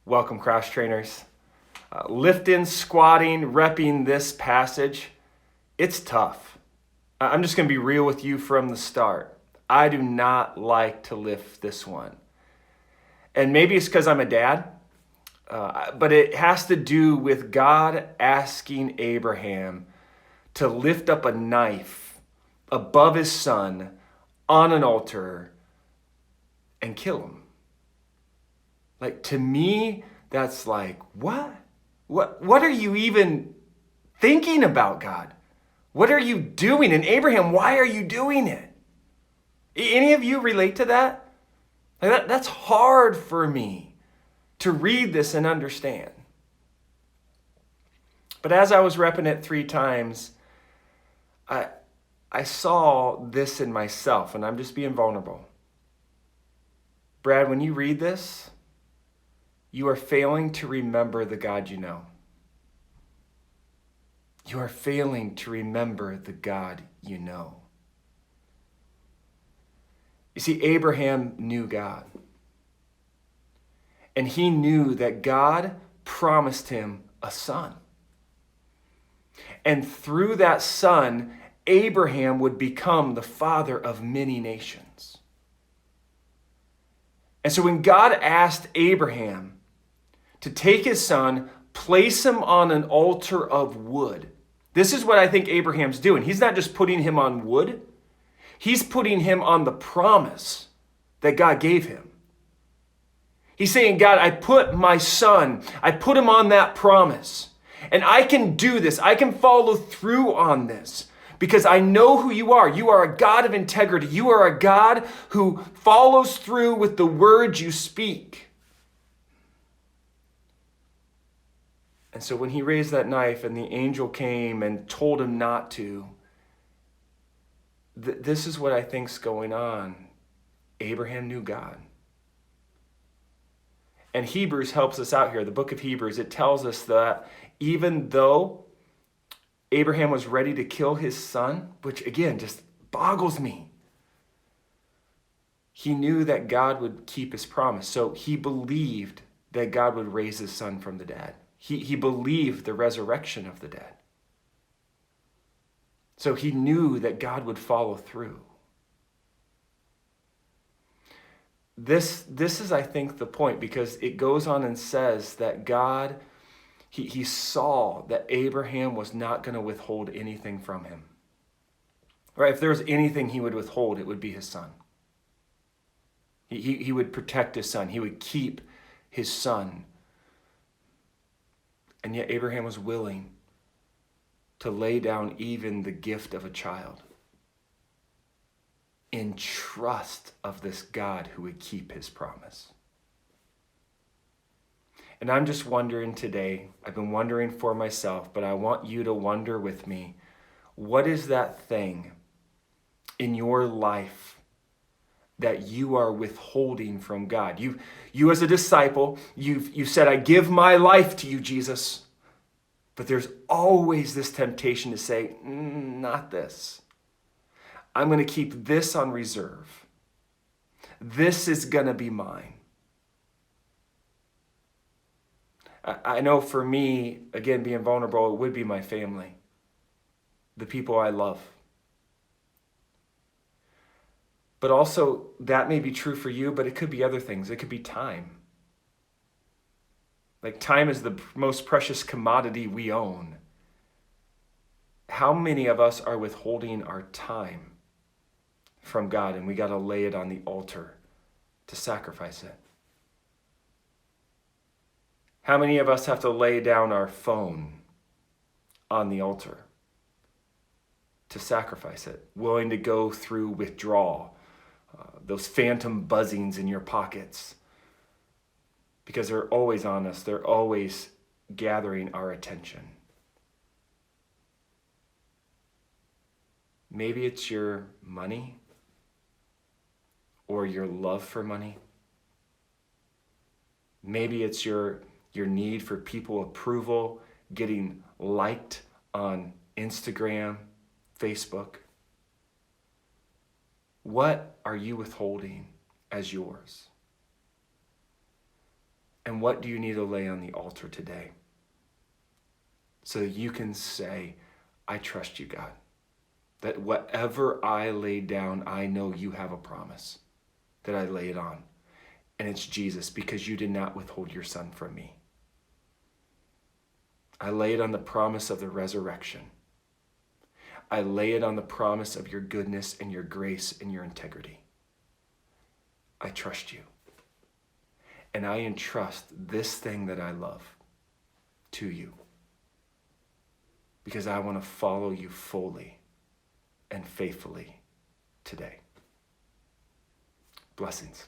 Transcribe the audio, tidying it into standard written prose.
Welcome, cross trainers. Lifting, squatting, repping this passage, it's tough. I'm just going to be real with you from the start. I do not like to lift this one. And maybe it's because I'm a dad, but it has to do with God asking Abraham to lift up a knife above his son on an altar and kill him. Like, to me, that's like, what? What are you even thinking about, God? What are you doing? And Abraham, why are you doing it? Any of you relate to that? Like that's hard for me to read this and understand. But as I was repping it 3 times, I saw this in myself, and I'm just being vulnerable. Brad, when you read this, you are failing to remember the God you know. You are failing to remember the God you know. You see, Abraham knew God. And he knew that God promised him a son. And through that son, Abraham would become the father of many nations. And so when God asked Abraham to take his son, place him on an altar of wood, this is what I think Abraham's doing. He's not just putting him on wood. He's putting him on the promise that God gave him. He's saying, God, I put my son, I put him on that promise. And I can do this. I can follow through on this because I know who you are. You are a God of integrity. You are a God who follows through with the words you speak. And so when he raised that knife and the angel came and told him not to, this is what I think's going on. Abraham knew God. And Hebrews helps us out here. The book of Hebrews, it tells us that even though Abraham was ready to kill his son, which again just boggles me, he knew that God would keep his promise. So he believed that God would raise his son from the dead. He believed the resurrection of the dead. So he knew that God would follow through. This is, I think, the point, because it goes on and says that God, he saw that Abraham was not going to withhold anything from him. Right? If there was anything he would withhold, it would be his son. He would protect his son. He would keep his son. And yet Abraham was willing to lay down even the gift of a child in trust of this God who would keep his promise. And I'm just wondering today, I've been wondering for myself, but I want you to wonder with me, what is that thing in your life that you are withholding from God? You as a disciple, you've said, I give my life to you, Jesus. But there's always this temptation to say, not this. I'm going to keep this on reserve. This is going to be mine. I know for me, again, being vulnerable, it would be my family, the people I love. But also, that may be true for you, but it could be other things. It could be time. Like, time is the most precious commodity we own. How many of us are withholding our time from God, and we got to lay it on the altar to sacrifice it? How many of us have to lay down our phone on the altar to sacrifice it, willing to go through withdrawal, those phantom buzzings in your pockets, because they're always on us, they're always gathering our attention? Maybe it's your money or your love for money. Maybe it's your need for people approval, getting liked on Instagram, Facebook. What are you withholding as yours? And what do you need to lay on the altar today? So you can say, I trust you, God. That whatever I lay down, I know you have a promise that I lay it on. And it's Jesus, because you did not withhold your son from me. I lay it on the promise of the resurrection. I lay it on the promise of your goodness and your grace and your integrity. I trust you. And I entrust this thing that I love to you, because I want to follow you fully and faithfully today. Blessings.